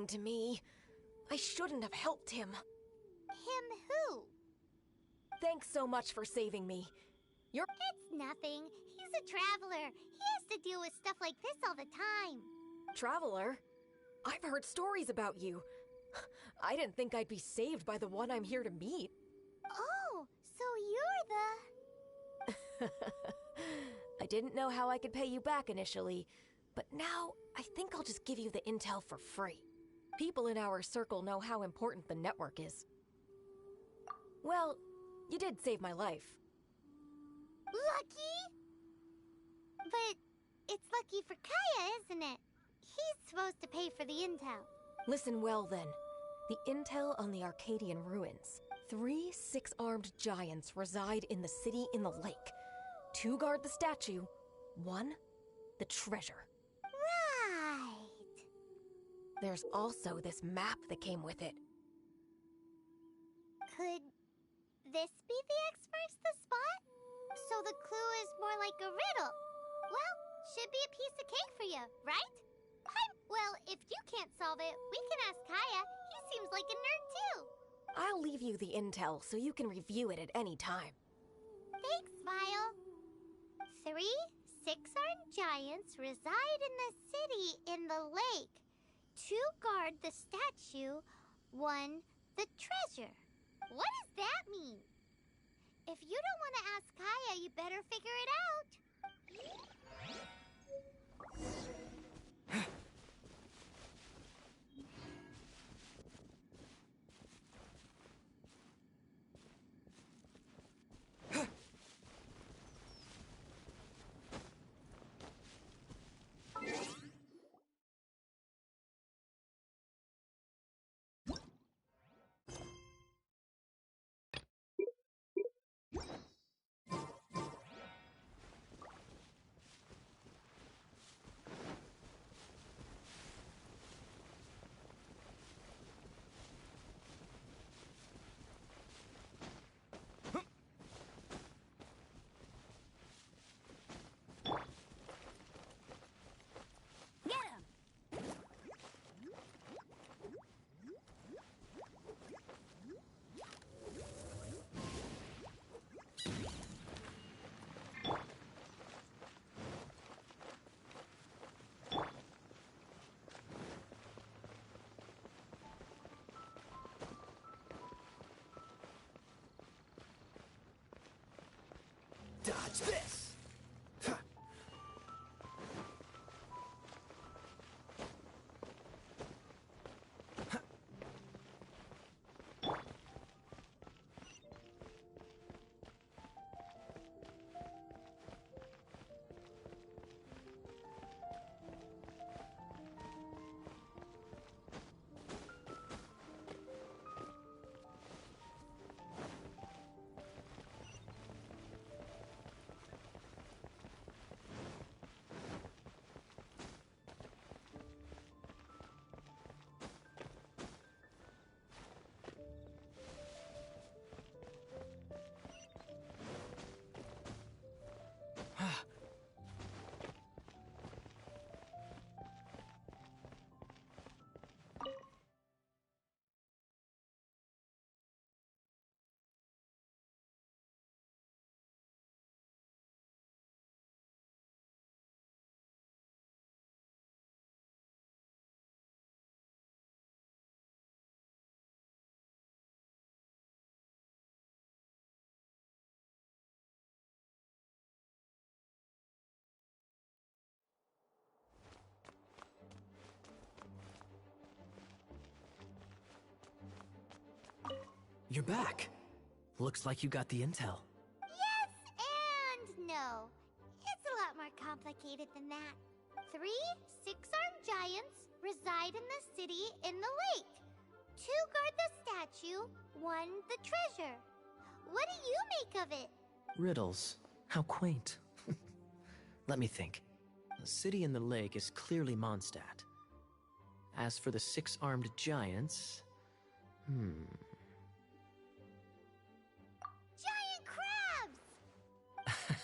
everything to me. I shouldn't have helped him. Him who? Thanks so much for saving me. It's nothing. He's a traveler. He has to deal with stuff like this all the time. Traveler? I've heard stories about you. I didn't think I'd be saved by the one I'm here to meet. Oh, so you're the... I didn't know how I could pay you back initially, but now I think I'll just give you the intel for free. People in our circle know how important the network is. Well, you did save my life. Lucky? But it's lucky for Kaya, isn't it? He's supposed to pay for the intel. Listen well then. The intel on the Arcadian ruins. 3 6-armed giants reside in the city in the lake. 2 guard the statue, 1 the treasure. Right. There's also this map that came with it. Could this be the X marks the spot? So the clue is more like a riddle. Well, should be a piece of cake for you, right? Well, if you can't solve it, we can ask Kaya. He seems like a nerd too. I'll leave you the intel so you can review it at any time. Thanks, Smile. 3 6-armed giants reside in the city in the lake. 2 guard the statue, 1 the treasure. What does that mean? If you don't want to ask Kaya, you better figure it out. Dodge this! You're back. Looks like you got the intel. Yes and no. It's a lot more complicated than that. 3 6-armed giants reside in the city in the lake. 2 guard the statue, 1 the treasure. What do you make of it? Riddles. How quaint. Let me think. The city in the lake is clearly Mondstadt. As for the 6-armed giants... Giant crabs!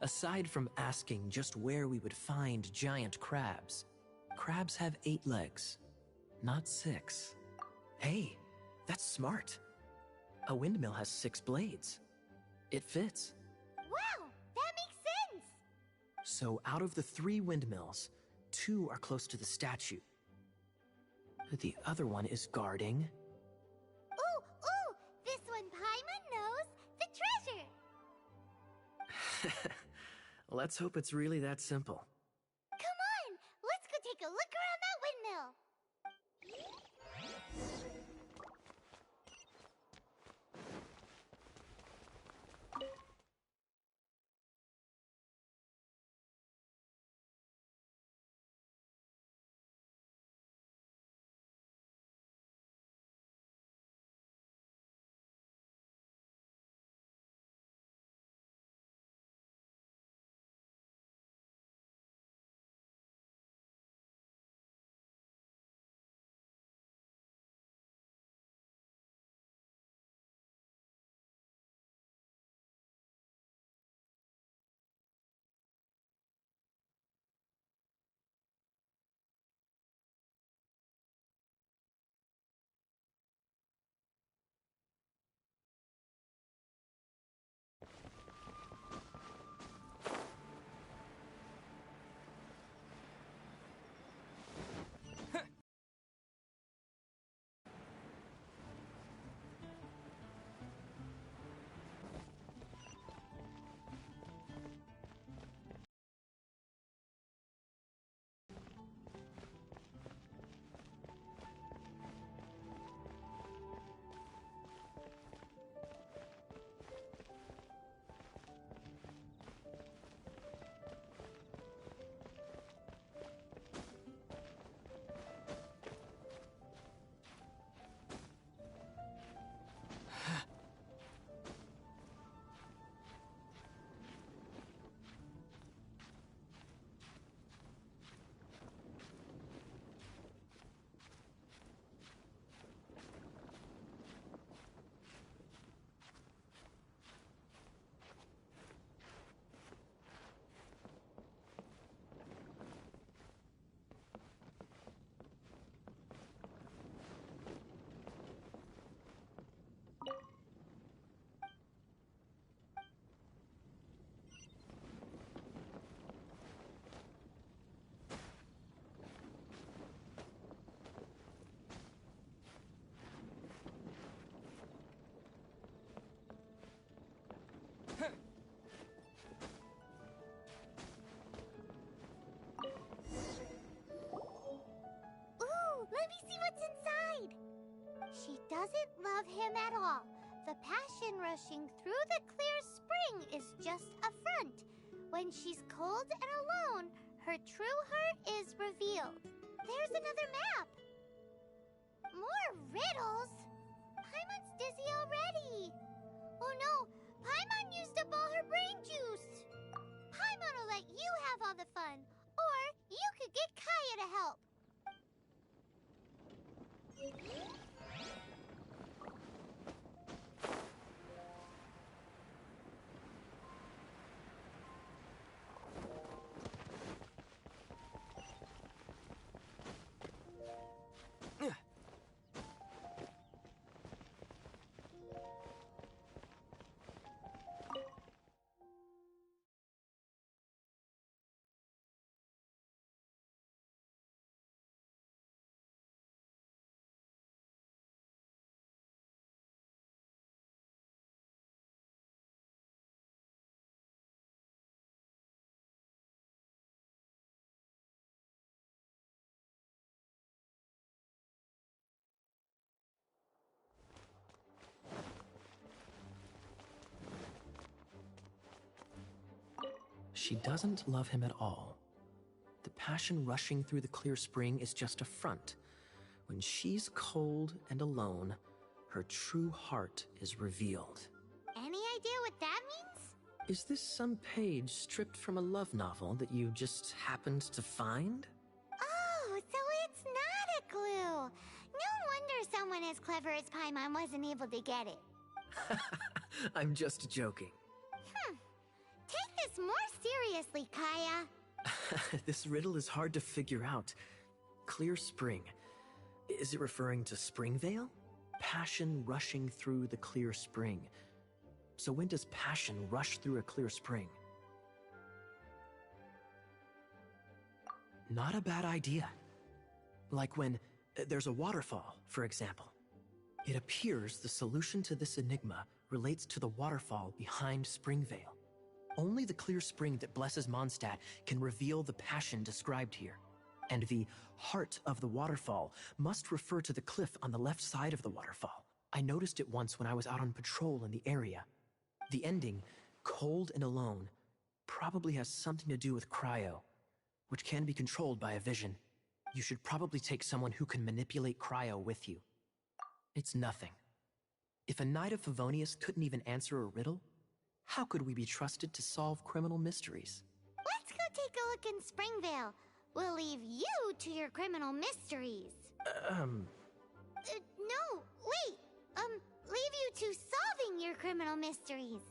Aside from asking just where we would find giant crabs, crabs have 8 legs. not 6. Hey, that's smart. A windmill has 6 blades. It fits. Wow, that makes sense! So out of the 3 windmills, 2 are close to the statue. The other one is guarding... Ooh! This one Paimon knows! The treasure! Let's hope it's really that simple. Come on! Let's go take a look around that windmill! Let me see what's inside! She doesn't love him at all. The passion rushing through the clear spring is just a front. When she's cold and alone, her true heart is revealed. There's another map! More riddles? Paimon's dizzy already! Oh no! Paimon used up all her brain juice! Paimon will let you have all the fun, or you could get Kaya to help. She doesn't love him at all. The passion rushing through the clear spring is just a front. When she's cold and alone, her true heart is revealed. Any idea what that means? Is this some page stripped from a love novel that you just happened to find? Oh, so it's not a clue. No wonder someone as clever as Paimon wasn't able to get it. I'm just joking. Take this more seriously, Kaya. This riddle is hard to figure out. Clear spring. Is it referring to Springvale? Passion rushing through the clear spring. So when does passion rush through a clear spring? Not a bad idea. Like when there's a waterfall, for example. It appears the solution to this enigma relates to the waterfall behind Springvale. Only the clear spring that blesses Mondstadt can reveal the passion described here. And the heart of the waterfall must refer to the cliff on the left side of the waterfall. I noticed it once when I was out on patrol in the area. The ending, cold and alone, probably has something to do with cryo, which can be controlled by a vision. You should probably take someone who can manipulate cryo with you. It's nothing. If a Knight of Favonius couldn't even answer a riddle, how could we be trusted to solve criminal mysteries? Let's go take a look in Springvale. We'll leave you to your criminal mysteries. No, wait. Leave you to solving your criminal mysteries.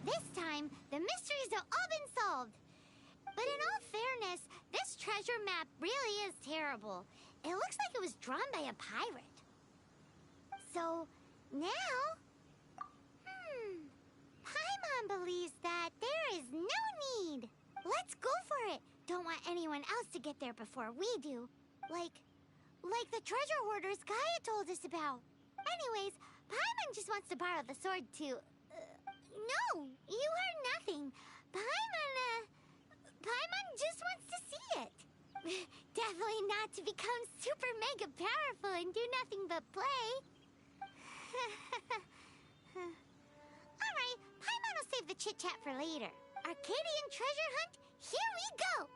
This time, the mysteries have all been solved. But in all fairness, this treasure map really is terrible. It looks like it was drawn by a pirate. So, now... Paimon believes that there is no need. Let's go for it. Don't want anyone else to get there before we do. Like the treasure hoarders Gaia told us about. Anyways, Paimon just wants to borrow the sword to... no, you heard nothing. Paimon just wants to see it. Definitely not to become super mega powerful and do nothing but play. Alright, Paimon will save the chit-chat for later. Arcadian treasure hunt, here we go!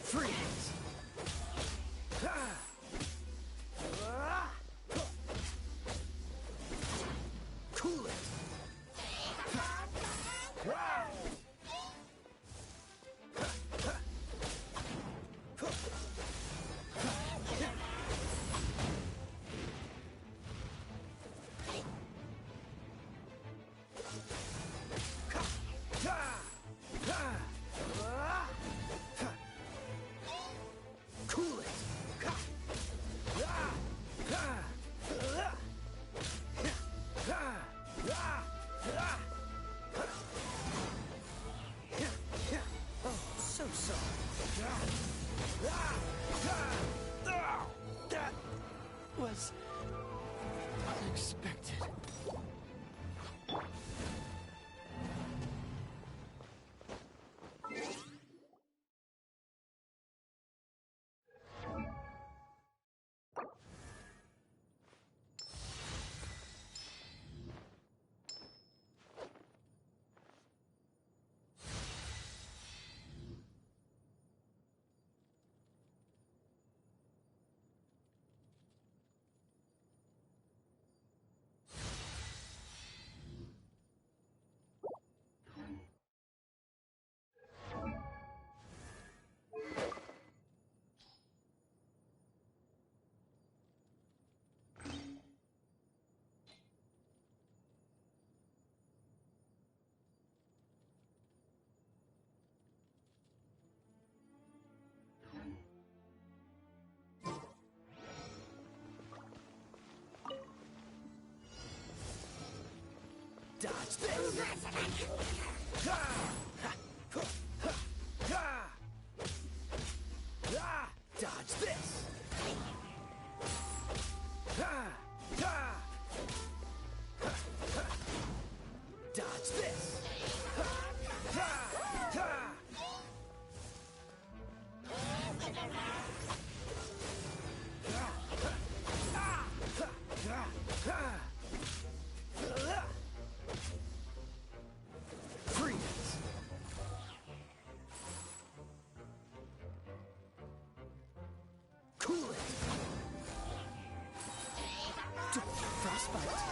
Freeze! Cool it! Cool it! Oh, so sorry. That was unexpected. Dodge this! Dodge this! Dodge this! Freeze! Cool it! Frostbite!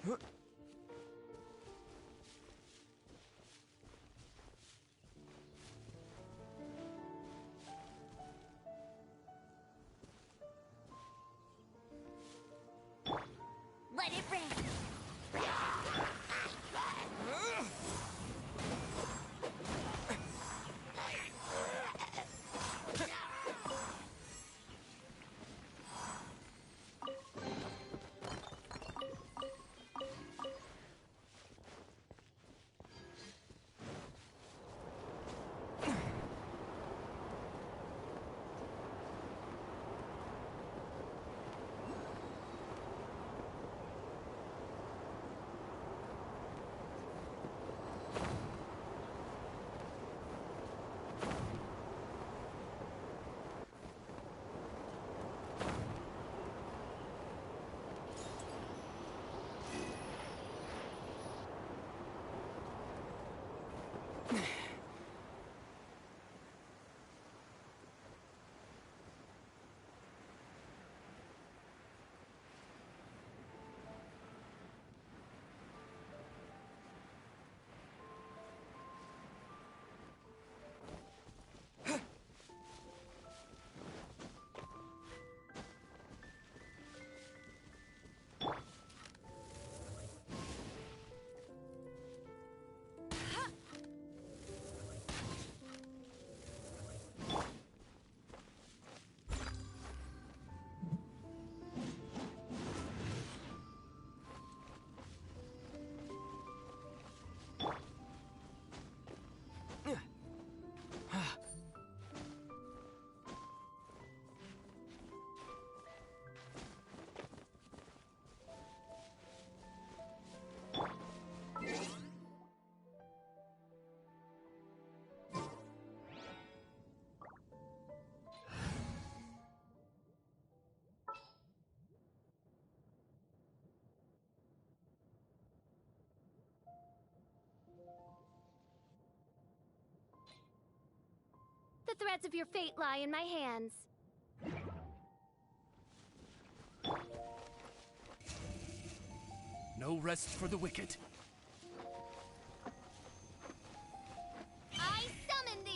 Let it rain. The threads of your fate lie in my hands. No rest for the wicked. I summon thee!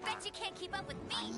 Bet you can't keep up with me!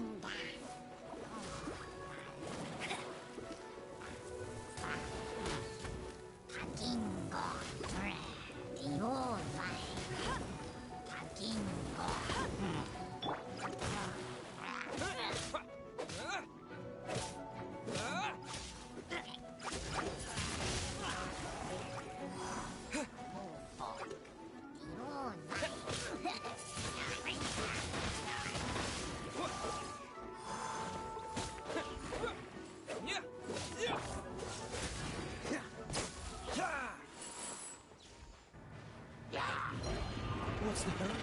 What's the hurry?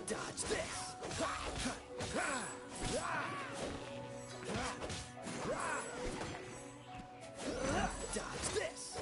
Dodge this! Dodge this!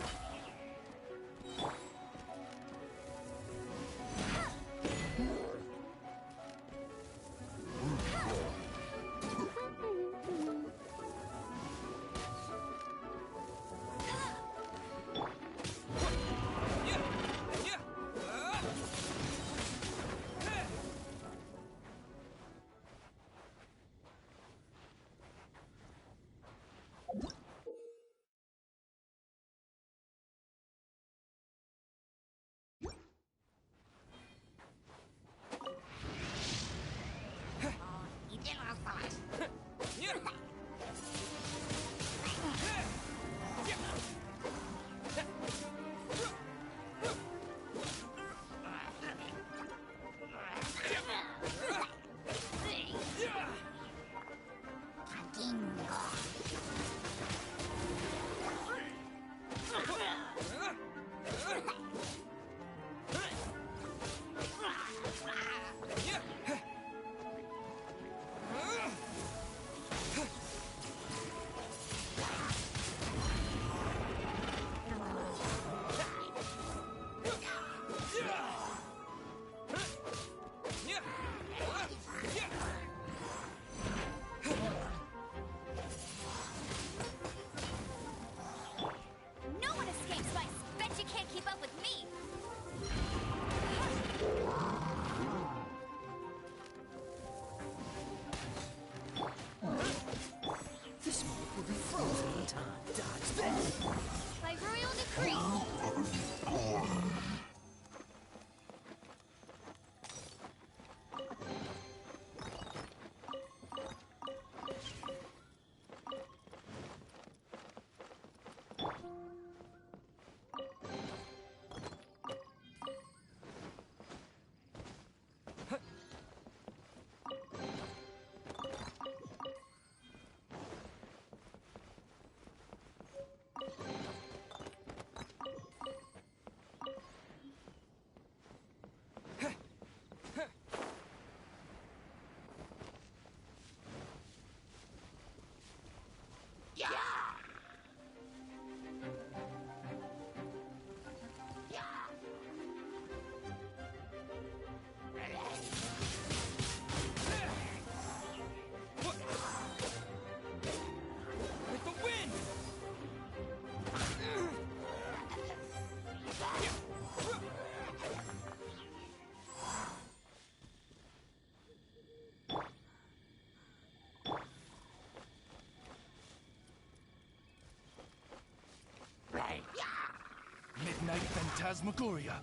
Phantasmagoria.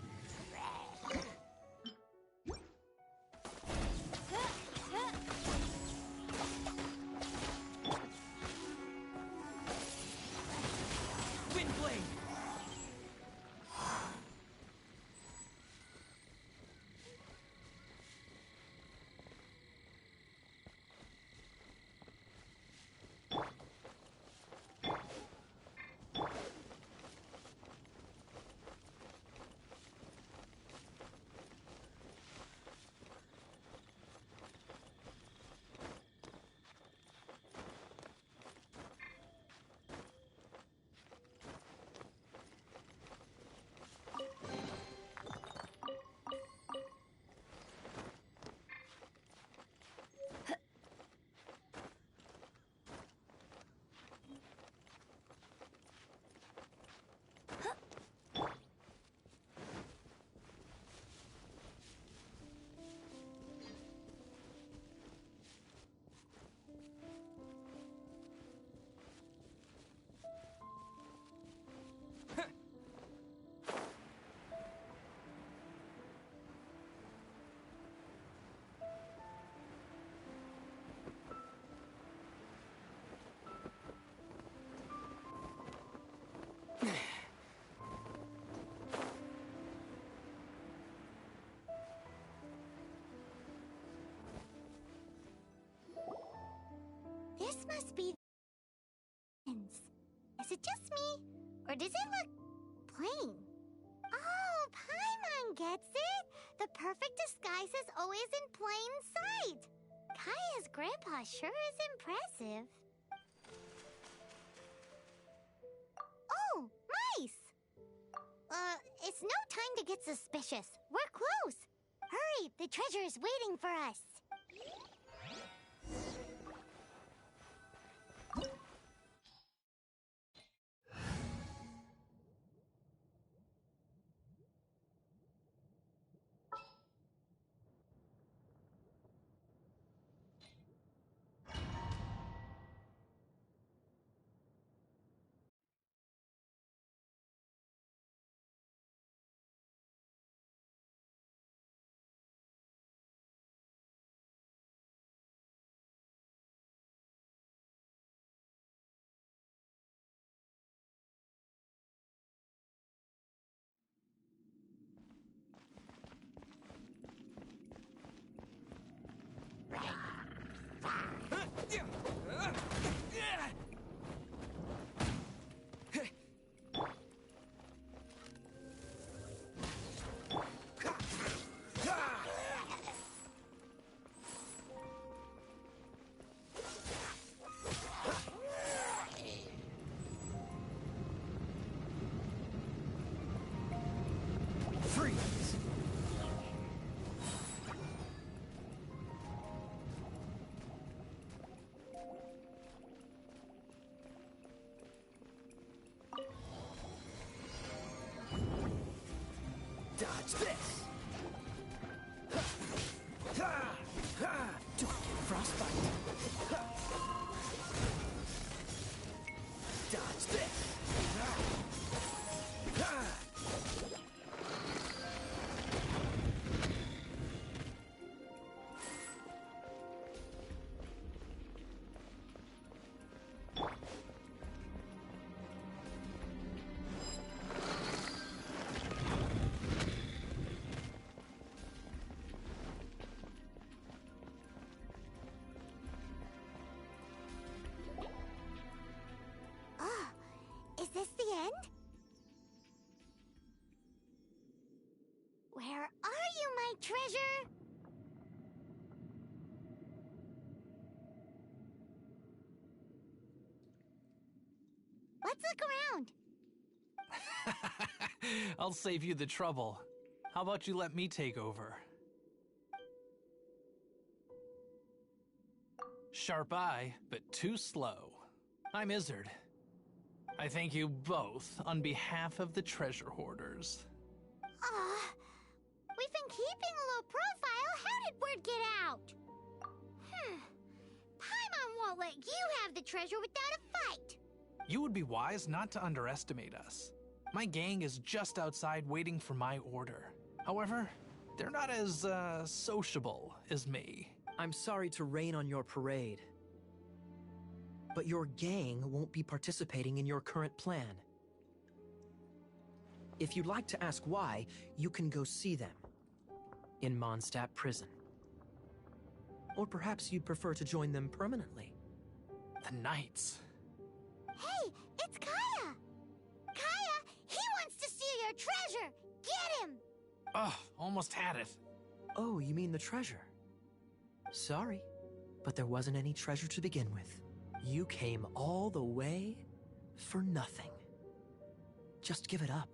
Windblade! This must be... Is it just me? Or does it look plain? Oh, Paimon gets it! The perfect disguise is always in plain sight! Kaya's grandpa sure is impressive. Oh, mice! It's no time to get suspicious. We're close. Hurry, the treasure is waiting for us. Freeze! Dodge this! Don't get frostbite! Dodge this! Is this the end? Where are you, my treasure? Let's look around. I'll save you the trouble. How about you let me take over? Sharp eye, but too slow. I'm Izzard. I thank you both on behalf of the treasure hoarders. We've been keeping a low profile. How did word get out? Paimon won't let you have the treasure without a fight. You would be wise not to underestimate us. My gang is just outside waiting for my order. However, they're not as, sociable as me. I'm sorry to rain on your parade, but your gang won't be participating in your current plan. If you'd like to ask why, you can go see them in Mondstadt Prison. Or perhaps you'd prefer to join them permanently. The Knights. Hey, it's Kaya! Kaya, he wants to steal your treasure! Get him! Ugh, almost had it. Oh, you mean the treasure? Sorry, but there wasn't any treasure to begin with. You came all the way for nothing. Just give it up.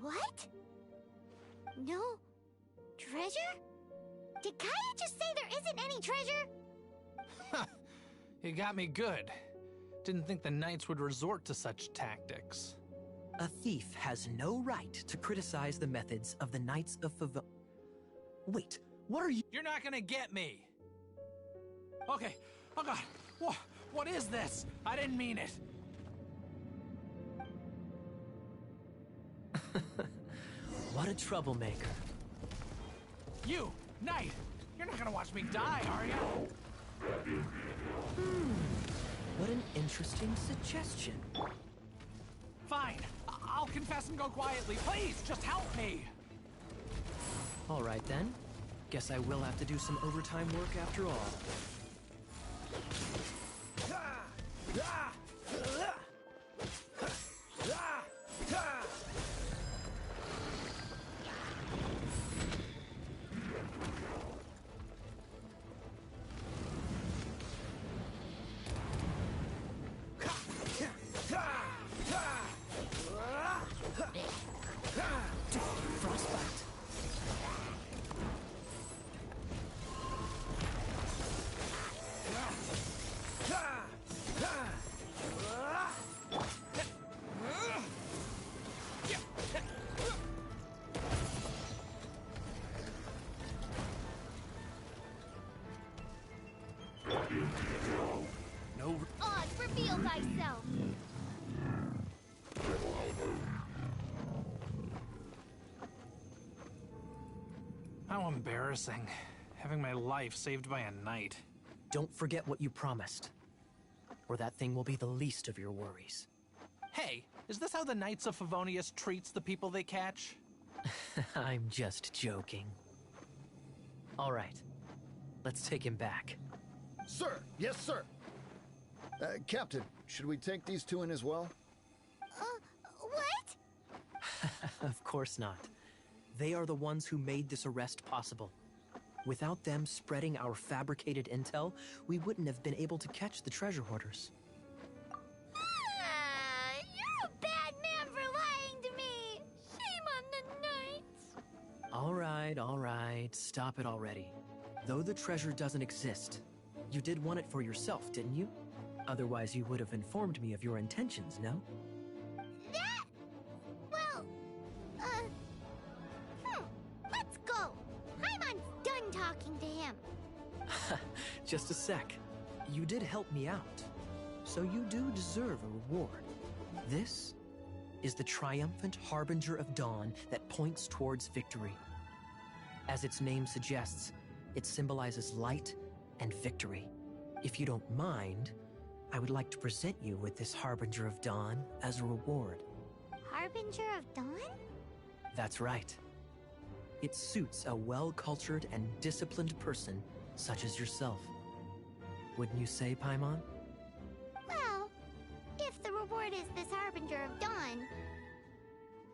What? No treasure? Did Kaya just say there isn't any treasure? You got me good. Didn't think the Knights would resort to such tactics. A thief has no right to criticize the methods of the Knights of Favon. Wait, what are you? You're not gonna get me! Okay, oh god, what is this? I didn't mean it. What a troublemaker. You, Knight, you're not gonna watch me die, are you? What an interesting suggestion. Fine, I'll confess and go quietly. Please, just help me! All right then. Guess I will have to do some overtime work after all. Frostbite. No. Oz, reveal thyself! How embarrassing. Having my life saved by a knight. Don't forget what you promised, or that thing will be the least of your worries. Hey, is this how the Knights of Favonius treats the people they catch? I'm just joking. All right, let's take him back. Sir, yes, sir. Captain, should we take these two in as well? What? Of course not. They are the ones who made this arrest possible. Without them spreading our fabricated intel, we wouldn't have been able to catch the treasure hoarders. You're a bad man for lying to me! Shame on the Knights! All right, stop it already. Though the treasure doesn't exist, you did want it for yourself, didn't you? Otherwise you would have informed me of your intentions, no? That? Well, let's go. Paimon's done talking to him. Just a sec. You did help me out, so you do deserve a reward. This is the triumphant harbinger of dawn that points towards victory. As its name suggests, it symbolizes light and victory. If you don't mind, I would like to present you with this harbinger of dawn as a reward. Harbinger of Dawn? That's right. It suits a well-cultured and disciplined person such as yourself. Wouldn't you say, Paimon? Well, if the reward is this Harbinger of Dawn,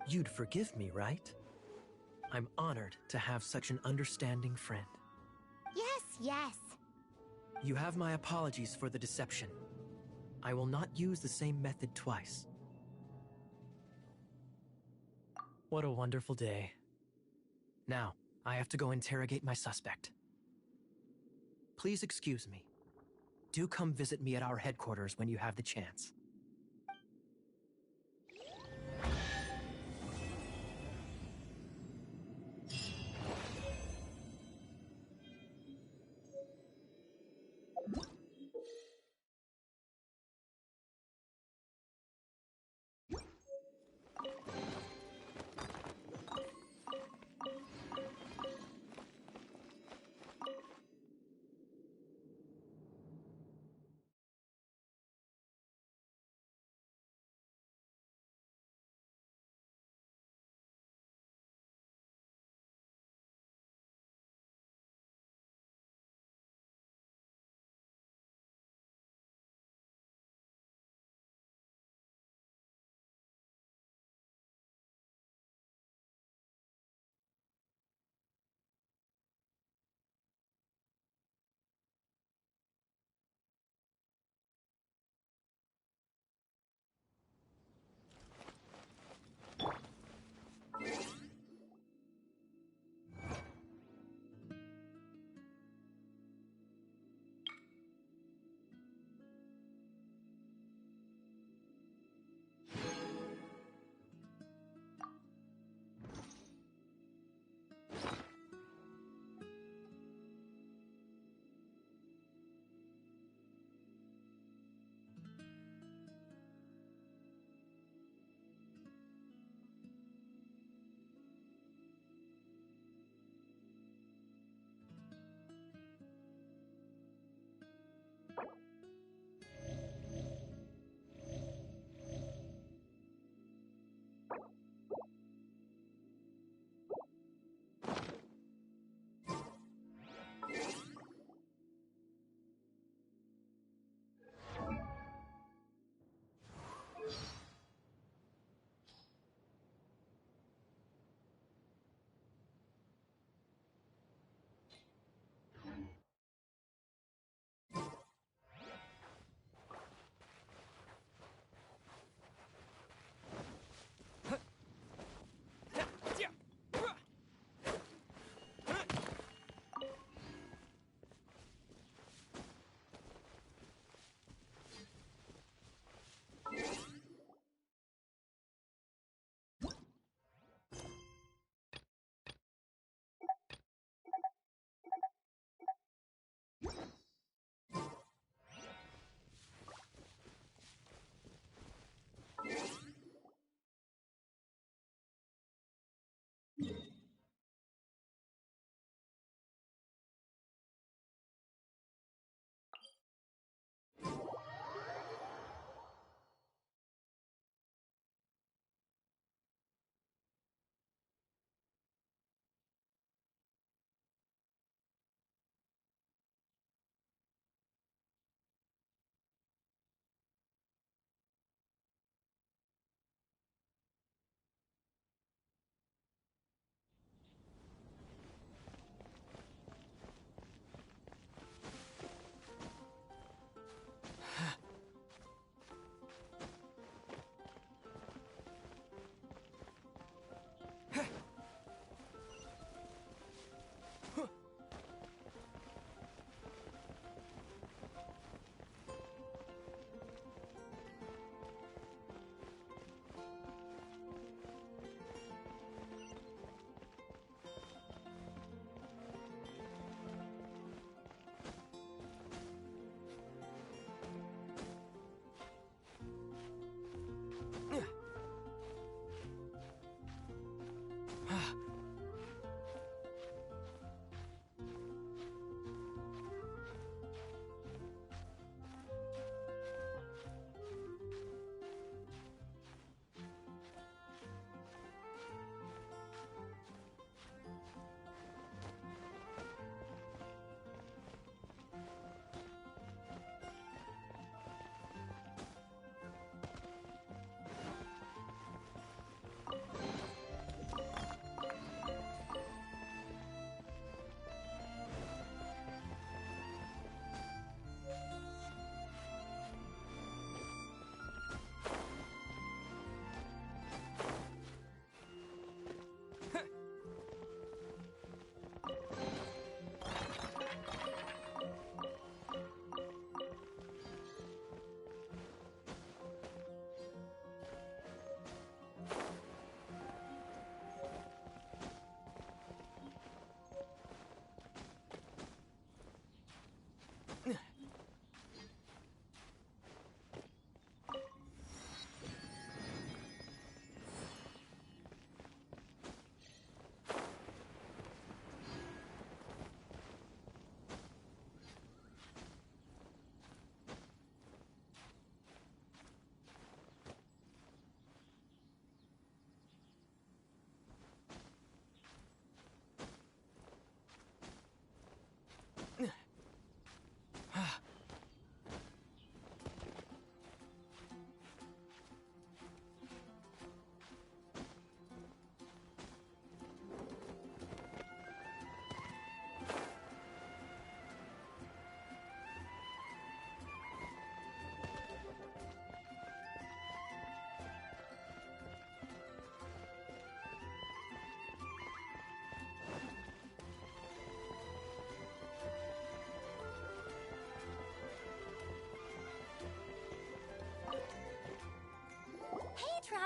You'd forgive me, right? I'm honored to have such an understanding friend. yes. You have my apologies for the deception. I will not use the same method twice. What a wonderful day. Now, I have to go interrogate my suspect. Please excuse me. Do come visit me at our headquarters when you have the chance.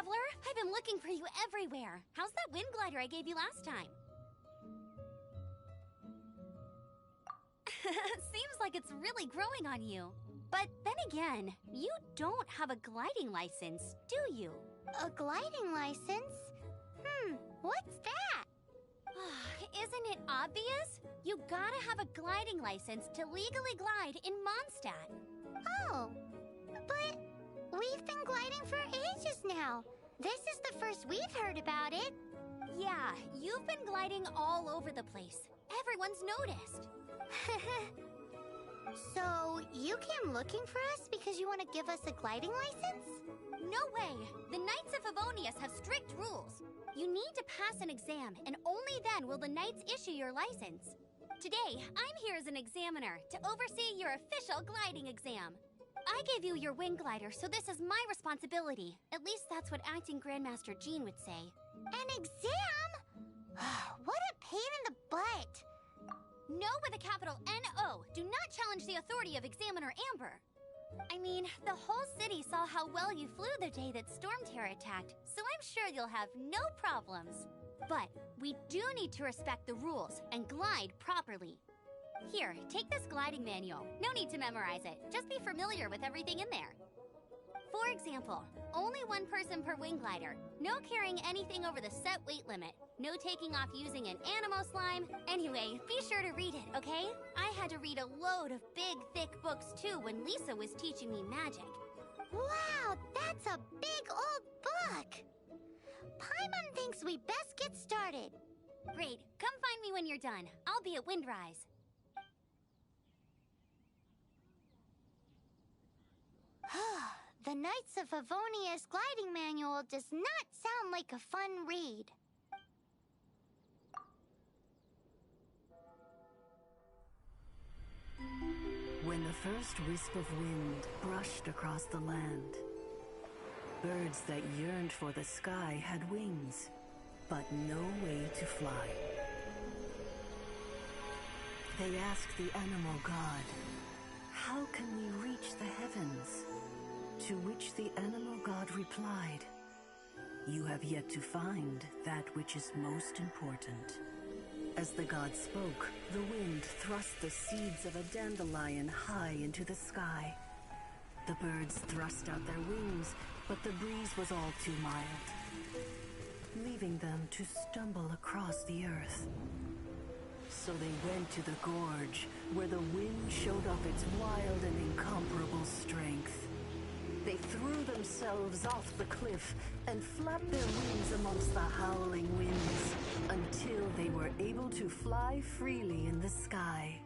traveler. I've been looking for you everywhere. How's that wind glider I gave you last time? Seems like it's really growing on you. But then again, you don't have a gliding license, do you? A gliding license? What's that? Isn't it obvious? You gotta have a gliding license to legally glide in Mondstadt. Oh, but we've been gliding for ages now. This is the first we've heard about it. Yeah, you've been gliding all over the place. Everyone's noticed. So, you came looking for us because you want to give us a gliding license? No way! The Knights of Favonius have strict rules. You need to pass an exam, and only then will the Knights issue your license. Today, I'm here as an examiner to oversee your official gliding exam. I gave you your wing glider, so this is my responsibility. At least that's what Acting Grandmaster Jean would say. An exam? What a pain in the butt! No with a capital N-O. Do not challenge the authority of Examiner Amber. I mean, the whole city saw how well you flew the day that Storm Terror attacked, so I'm sure you'll have no problems. But we do need to respect the rules and glide properly. Here, take this gliding manual. No need to memorize it. Just be familiar with everything in there. For example, only one person per wing glider. No carrying anything over the set weight limit. No taking off using an animo slime. Anyway, be sure to read it, okay? I had to read a load of big, thick books too when Lisa was teaching me magic. Wow, that's a big old book! Paimon thinks we best get started. Great. Come find me when you're done. I'll be at Windrise. The Knights of Favonius gliding manual does not sound like a fun read. When the first wisp of wind brushed across the land, birds that yearned for the sky had wings, but no way to fly. They asked the animal god, "How can we reach the heavens?" To which the animal god replied, "You have yet to find that which is most important." As the god spoke, the wind thrust the seeds of a dandelion high into the sky. The birds thrust out their wings, but the breeze was all too mild, leaving them to stumble across the earth. So they went to the gorge, where the wind showed off its wild and incomparable strength. They threw themselves off the cliff and flapped their wings amongst the howling winds until they were able to fly freely in the sky.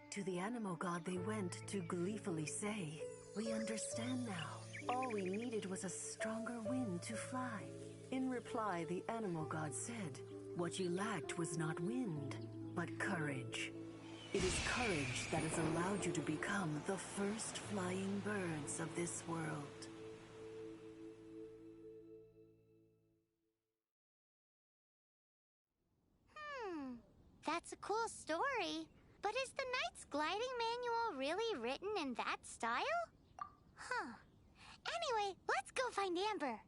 To the animal god they went to gleefully say, "We understand now. All we needed was a stronger wind to fly." In reply, the animal god said, "What you lacked was not wind, but courage. It is courage that has allowed you to become the first flying birds of this world." That's a cool story. But is the Knight's gliding manual really written in that style? Anyway, let's go find Amber.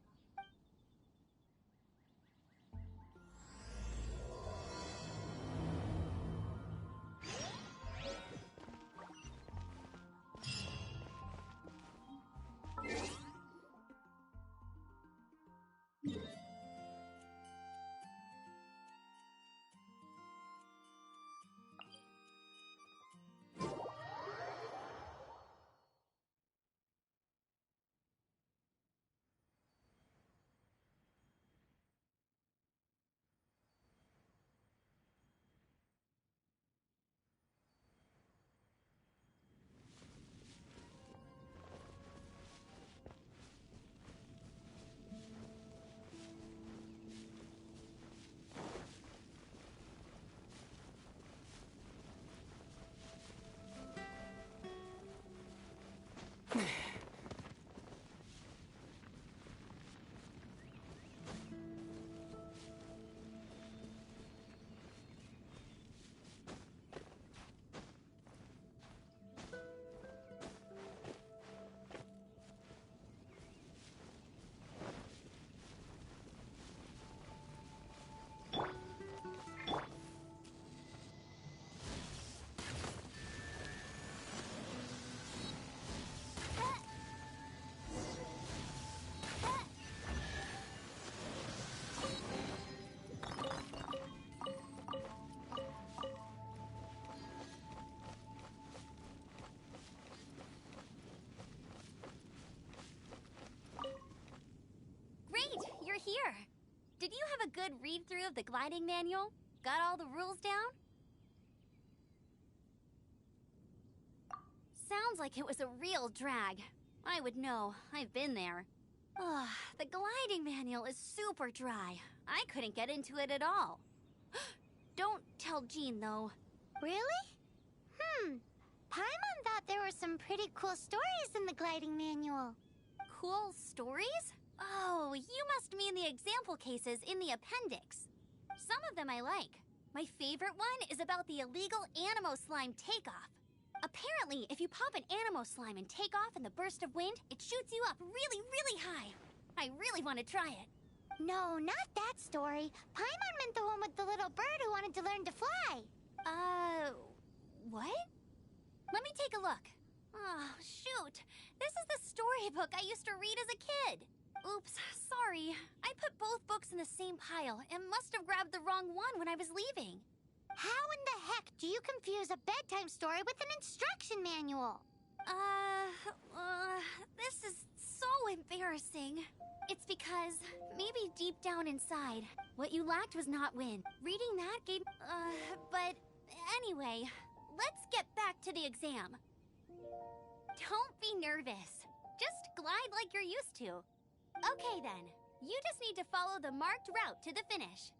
read-through of the gliding manual? Got all the rules down? Sounds like it was a real drag. I would know. I've been there. Ugh, the gliding manual is super dry. I couldn't get into it at all. Don't tell Jean, though. Really? Paimon thought there were some pretty cool stories in the gliding manual. Cool stories? Oh, you must mean the example cases in the appendix. Some of them I like. My favorite one is about the illegal Animo slime takeoff. Apparently, if you pop an Animo slime and take off in the burst of wind, it shoots you up really, really high. I really want to try it. No, not that story. Paimon meant the one with the little bird who wanted to learn to fly. What? Let me take a look. Oh, shoot. This is the storybook I used to read as a kid. Oops, sorry. I put both books in the same pile and must have grabbed the wrong one when I was leaving. How in the heck do you confuse a bedtime story with an instruction manual? This is so embarrassing. It's because maybe deep down inside, what you lacked was not wind. Reading that gave... but anyway, let's get back to the exam. Don't be nervous. Just glide like you're used to. Okay then, you just need to follow the marked route to the finish.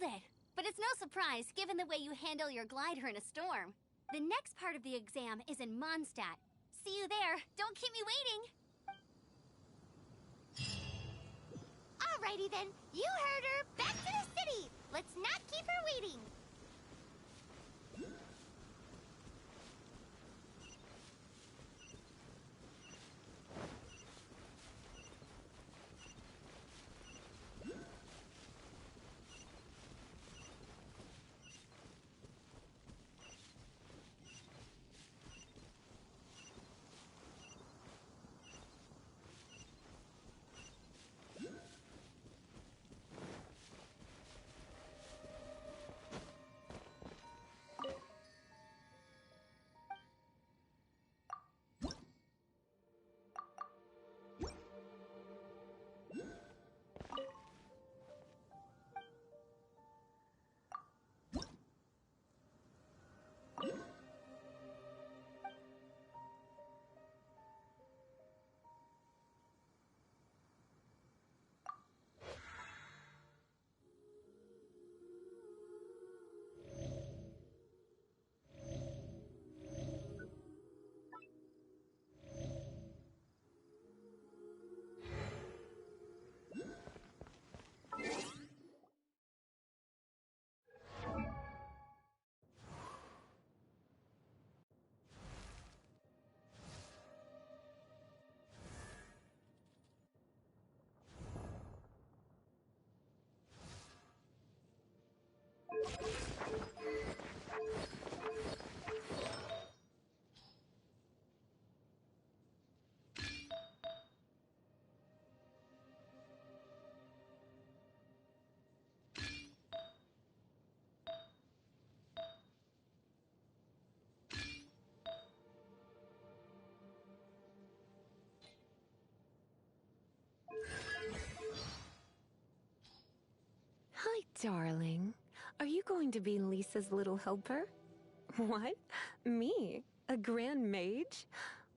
It! But it's no surprise, given the way you handle your glider in a storm. The next part of the exam is in Mondstadt. See you there. Don't keep me waiting. Alrighty then. You heard her. Back to the city. Let's not keep her waiting. Hi, darling. Are you going to be Lisa's little helper? What? Me? A grand mage?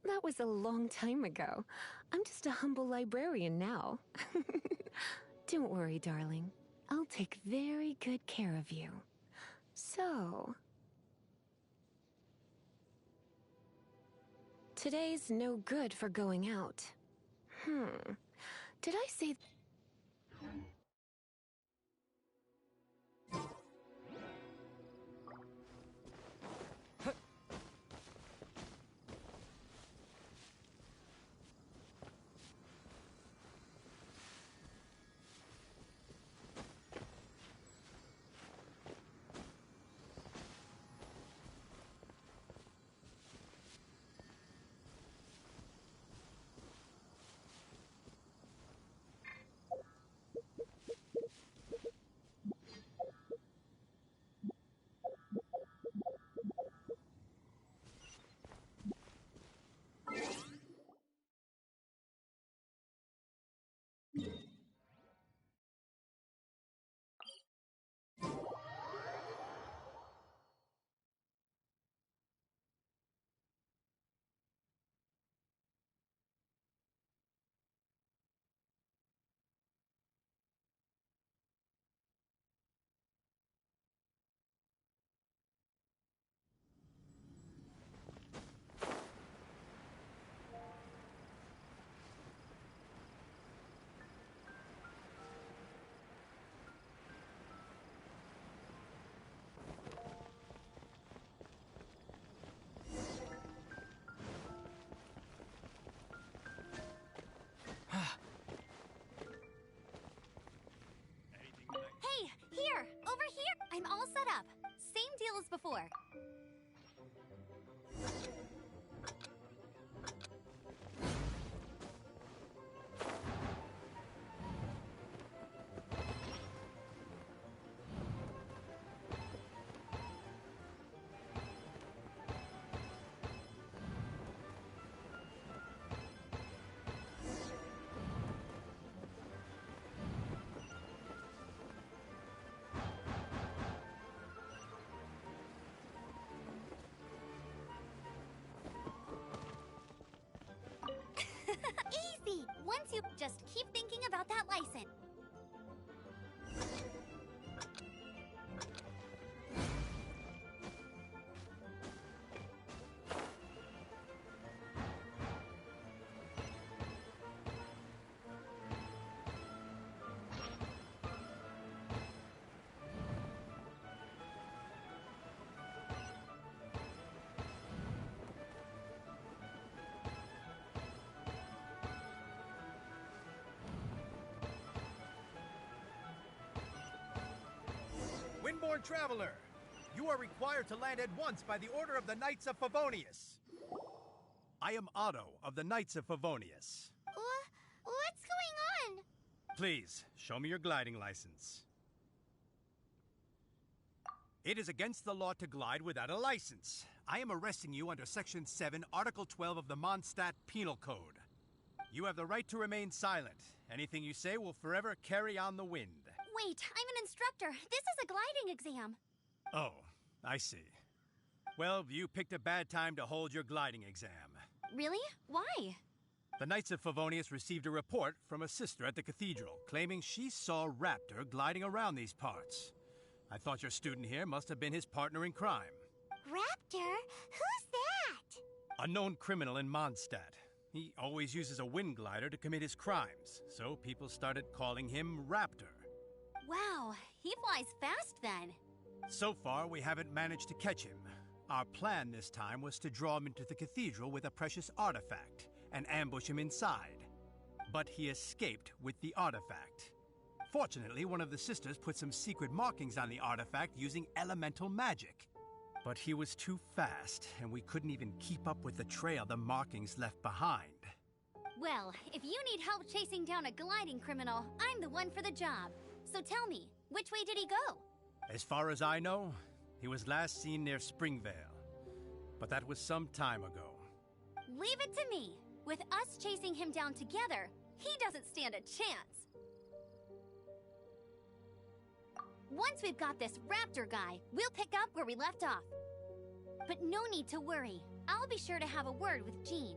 That was a long time ago. I'm just a humble librarian now. Don't worry, darling. I'll take very good care of you. So... Today's no good for going out. Did I say... Hey, here! Over here! I'm all set up. Same deal as before. Easy! Once you just keep thinking about that license. Windborne Traveler, you are required to land at once by the order of the Knights of Favonius. I am Otto of the Knights of Favonius. What's going on? Please, show me your gliding license. It is against the law to glide without a license. I am arresting you under Section 7, Article 12 of the Mondstadt Penal Code. You have the right to remain silent. Anything you say will forever carry on the wind. Wait, I'm an instructor. This is a gliding exam. Oh, I see. Well, you picked a bad time to hold your gliding exam. Really? Why? The Knights of Favonius received a report from a sister at the cathedral claiming she saw Raptor gliding around these parts. I thought your student here must have been his partner in crime. Raptor? Who's that? Unknown criminal in Mondstadt. He always uses a wind glider to commit his crimes, so people started calling him Raptor. Wow, he flies fast then. So far, we haven't managed to catch him. Our plan this time was to draw him into the cathedral with a precious artifact and ambush him inside. But he escaped with the artifact. Fortunately, one of the sisters put some secret markings on the artifact using elemental magic. But he was too fast, and we couldn't even keep up with the trail the markings left behind. Well, if you need help chasing down a gliding criminal, I'm the one for the job. So tell me, which way did he go? As far as I know, he was last seen near Springvale. But that was some time ago. Leave it to me. With us chasing him down together, he doesn't stand a chance. Once we've got this Raptor guy, we'll pick up where we left off. But no need to worry. I'll be sure to have a word with Jean.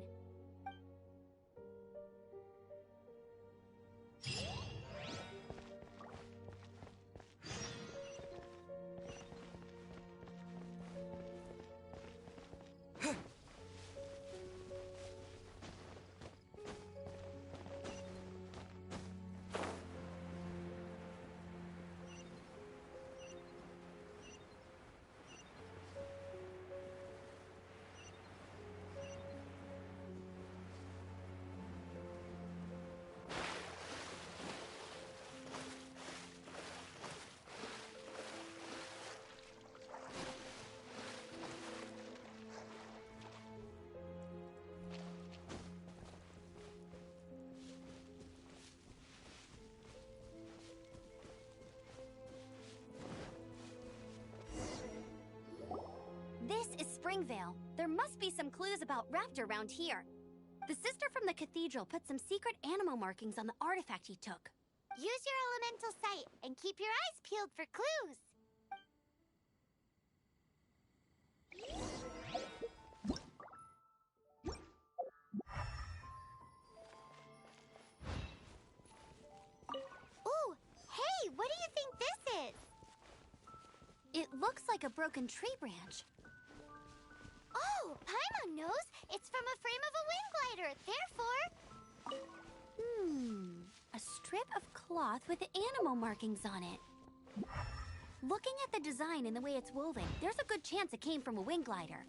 Springvale. There must be some clues about Raptor around here. The sister from the cathedral put some secret animal markings on the artifact he took. Use your elemental sight and keep your eyes peeled for clues. Ooh, hey, what do you think this is? It looks like a broken tree branch. Oh, Paimon knows. It's from a frame of a wind glider. Therefore... A strip of cloth with animal markings on it. Looking at the design and the way it's woven, there's a good chance it came from a wind glider.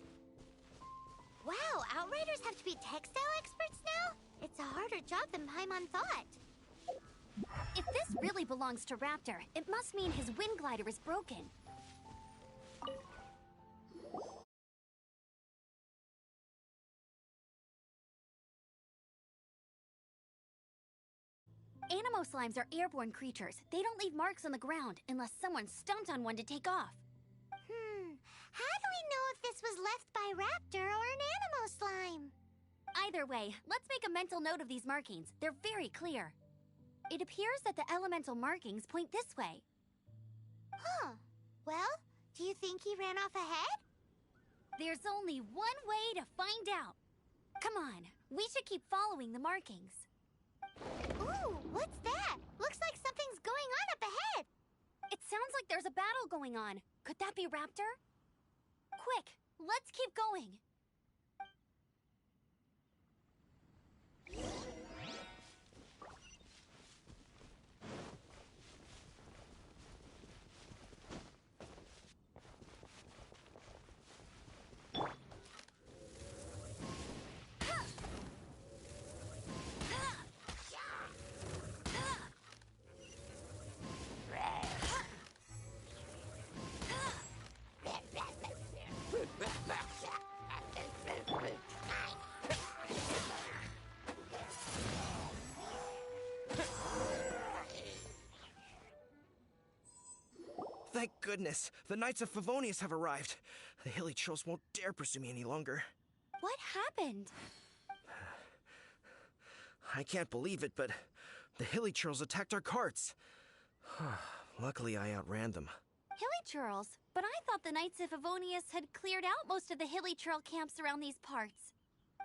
Wow, Outriders have to be textile experts now? It's a harder job than Paimon thought. If this really belongs to Raptor, it must mean his wind glider is broken. Animo slimes are airborne creatures. They don't leave marks on the ground unless someone stomped on one to take off. How do we know if this was left by Raptor or an Animo slime? Either way, let's make a mental note of these markings. They're very clear. It appears that the elemental markings point this way. Huh. Well, do you think he ran off ahead? There's only one way to find out. Come on, we should keep following the markings. Ooh, what's that? Looks like something's going on up ahead. It sounds like there's a battle going on. Could that be Raptor? Quick, let's keep going. Thank goodness, the Knights of Favonius have arrived. The hilly trolls won't dare pursue me any longer. What happened? I can't believe it, but the hilly trolls attacked our carts. Luckily, I outran them. Hilly churls? But I thought the Knights of Favonius had cleared out most of the hilly churl camps around these parts.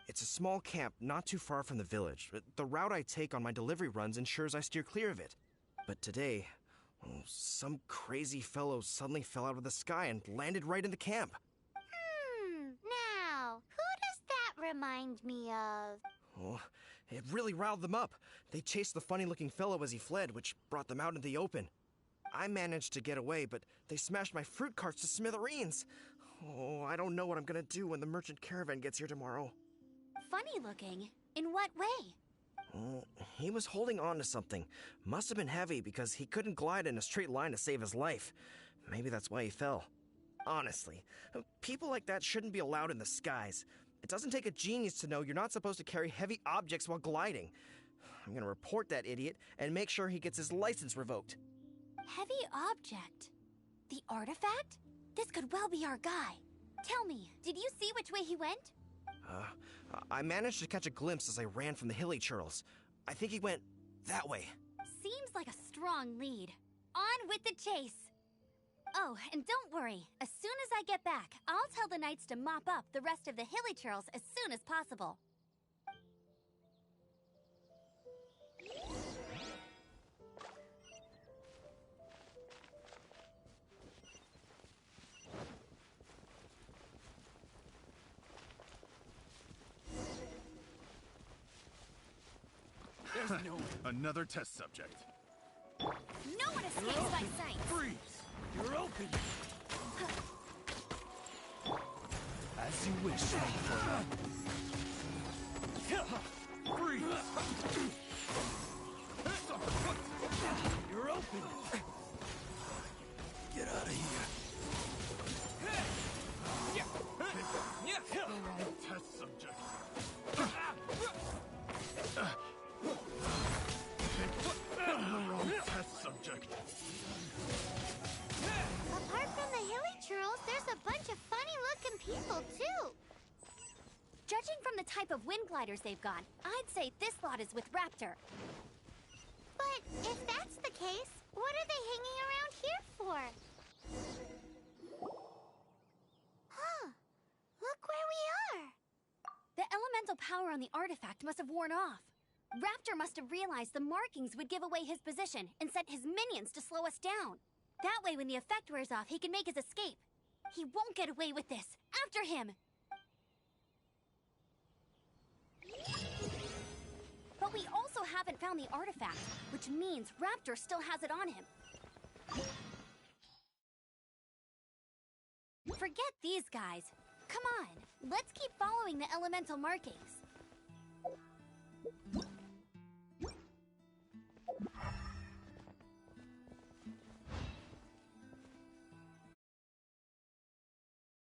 It's a small camp not too far from the village. The route I take on my delivery runs ensures I steer clear of it. But today, some crazy fellow suddenly fell out of the sky and landed right in the camp. Now, who does that remind me of? Oh, it really riled them up. They chased the funny-looking fellow as he fled, which brought them out in the open. I managed to get away, but they smashed my fruit carts to smithereens. Oh, I don't know what I'm gonna do when the merchant caravan gets here tomorrow. Funny looking? In what way? He was holding on to something. Must have been heavy because he couldn't glide in a straight line to save his life. Maybe that's why he fell. Honestly, people like that shouldn't be allowed in the skies. It doesn't take a genius to know you're not supposed to carry heavy objects while gliding. I'm gonna report that idiot and make sure he gets his license revoked. Heavy object? The artifact? This could well be our guy. Tell me, did you see which way he went? I managed to catch a glimpse as I ran from the hilly churls. I think he went that way. Seems like a strong lead. On with the chase! Oh, and don't worry. As soon as I get back, I'll tell the knights to mop up the rest of the hilly churls as soon as possible. There's no another test subject. No one escapes by sight. Freeze! You're open. As you wish, Freeze! You're open. Get out of here. Test subject. Test subject. Apart from the hilly churls, there's a bunch of funny-looking people, too. Judging from the type of wind gliders they've got, I'd say this lot is with Raptor. But if that's the case, what are they hanging around here for? Huh. Look where we are. The elemental power on the artifact must have worn off. Raptor must have realized the markings would give away his position and sent his minions to slow us down. That way, when the effect wears off, he can make his escape. He won't get away with this. After him! But we also haven't found the artifact, which means Raptor still has it on him. Forget these guys. Come on, let's keep following the elemental markings.